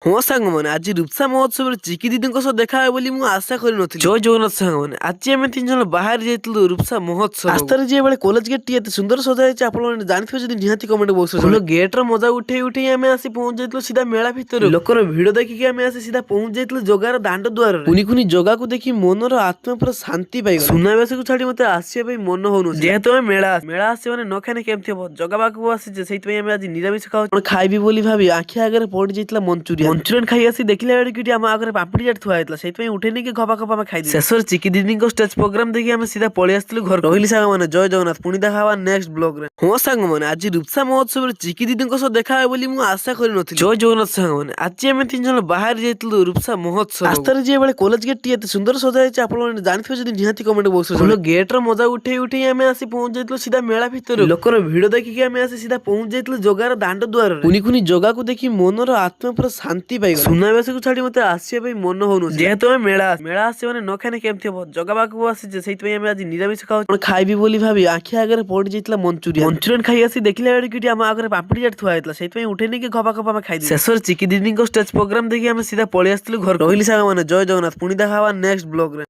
ହଁ ସାଙ୍ଗମାନେ ଆଜି ରୂପସା ମହୋତ୍ସବରେ ଚିକି ଦିଦିଙ୍କ ସହ ଦେଖା ହେବ ବୋଲି ମୁଁ ଆଶା କରିନଥିଲି। ଜୟ ଜଗନ୍ନାଥ ସାଙ୍ଗମାନେ, ଆଜି ଆମେ 3 ଜଣ ବାହାରି ଯାଇଥିଲୁ ରୂପସା ମହୋତ୍ସବ। ରାସ୍ତାରେ ଯିବାବେଳେ କଲେଜ ଗେଟ୍‌ଟି ଏତେ ସୁନ୍ଦର ସଜା ହେଇଛି, ଆପଣମାନେ ଜାଣିଥିବେ ଯଦି ନିହାତି କମେଣ୍ଟ ବକ୍ସରେ ଜଣାଇବେ। ଗେଟ୍‌ର ମଜା ଉଠେଇ ଉଠେଇ ଆମେ ଆସି ପହଞ୍ଚି ଯାଇଥିଲୁ ସିଧା ମେଳା ଭିତରେ। ଲୋକର ଭିଡ଼ ଦେଖିକି ଆମେ ଆସି ସିଧା ପହଞ୍ଚି ଯାଇଥିଲୁ ଜଗାର ଦାଣ୍ଡ ଦୁଆରରେ। କୁନି କୁନି ଜଗାକୁ ଦେଖି ମନର ଆତ୍ମା ପୁରା ଶାନ୍ତି ପାଇଗଲା। ସୁନାବେଶକୁ ଛାଡ଼ି ମତେ ଆସିବା ପାଇଁ ମନ ହଉନଥିଲା। ଯେହେତୁ ଆମେ ମେଳା ଆସିବା ମାନେ ନ ଖାଇଲେ କେମିତି ହବ? ଜଗା ପାଖକୁ ଆସିଛେ, ସେଇଥିପାଇଁ ଆମେ ଆଜି ନିରାମିଷ ଖାଉଛୁ। କଣ ଖାଇବି ବୋଲି ଭାବି ଆଖି ଆଗରେ ପଡ଼ି ଯାଇଥିଲା ମଞ୍ଚୁରିଆନ ଖାଇ ଆସି ଦେଖିଲା ବେଳକୁ ଆମ ଆଗରେ ପାମ୍ପଡ଼ି ଚାଟ୍ ଥୁଆ ହେଇଥିଲା, ସେଇଥିପାଇଁ ଉଠେଇ ନେଇକି ଘପା ଘପା ଆମେ ଖାଇଦେଲୁ। ଶେଷରେ ଚିକି ଦିଦିଙ୍କ ଷ୍ଟେଜ ପ୍ରୋଗ୍ରାମ ଦେଖି ଆମେ ସିଧା ପଳେଇ ଆସିଥିଲୁ ଘରକୁ। ରହିଲି ସାଙ୍ଗମାନେ, ଜୟ ଜଗନ୍ନାଥ। ପୁଣି ଦେଖା ହବା ନେକ୍ସଟ ବ୍ଲଗରେ। ହଁ ସାଙ୍ଗମାନେ, ଆଜି ରୂପସା ମହୋତ୍ସବରେ ଚିକି ଦିଦିଙ୍କ ସହ ଦେଖା ହେବ ବୋଲି ମୁଁ ଆଶା କରିନଥିଲି। ଜୟ ଜଗନ୍ନାଥ ସାଙ୍ଗମାନେ, ଆଜି ଆମେ 3 ଜଣ ବାହାରି ଯାଇଥିଲୁ ରୂପସା ମହୋତ୍ସବ। ରାସ୍ତାରେ ଯିବାବେଳେ କଲେଜ ଗେଟ୍‌ଟି ଏତେ ସୁନ୍ଦର ସଜା ହେଇଛି, ଆପଣମାନେ ଜାଣିଥିବେ ଯଦି ନିହାତି କମେଣ୍ଟ ବକ୍ସରେ ଜଣାଇବେ। ଗେଟ୍‌ର ମଜା ଉଠେଇ ଉଠେଇ ଆମେ ଆସି ପହଞ୍ଚି ଯାଇଥିଲୁ ସିଧା ମେଳା ଭିତରେ। ଲୋକର ଭିଡ଼ ଦେଖିକି ଆମେ ଆସି ସିଧା ପହଞ୍ଚି ଯାଇଥିଲୁ ଜଗାର ଦାଣ୍ଡ ଦୁଆରରେ। କୁନି କୁନି ଜଗାକୁ ଦେଖି ମନର ଆତ୍ମା ପୁରା ଶାନ୍ତି ପାଇଗଲା। ସୁନାବେଶକୁ ଛାଡ଼ି ମତେ ଆସିବା ପାଇଁ ମନ ହଉନଥିଲା। ଯେହେତୁ ଆମେ ମେଳା ଆସିବା ମାନେ ନ ଖାଇଲେ କେମିତି ହବ? ଜଗା ପାଖକୁ ଆସିଛେ, ସେଇଥିପାଇଁ ଆମେ ଆଜି ନିରାମିଷ ଖାଉଛୁ। କଣ ଖାଇବି ବୋଲି ଭାବି ଆଖି ଆଗରେ ପଡ଼ି ଯାଇଥିଲା ମଞ୍ଚୁରିଆନ ଖାଇ ଆସି ଦେଖିଲା ବେଳକୁ ଆମ ଆଗରେ ପାମ୍ପଡ଼ି ଚାଟ୍ ଥୁଆ ହେଇଥିଲା, ସେଇଥିପାଇଁ ଉଠେଇ ନେଇକି ଘପା ଘପା ଆମେ ଖାଇଦେଲୁ। ଶେଷରେ ଚିକି ଦିଦିଙ୍କ ଷ୍ଟେଜ ପ୍ରୋଗ୍ରାମ ଦେଖି ଆମେ ସିଧା ପଳେଇ ଆସିଥିଲୁ ଘରକୁ। ରହିଲି ସାଙ୍ଗମାନେ, ଜୟ ଜଗନ୍ନାଥ। ପୁଣି ଦେଖା ହବା ନେକ୍ସଟ ବ୍ଲଗରେ।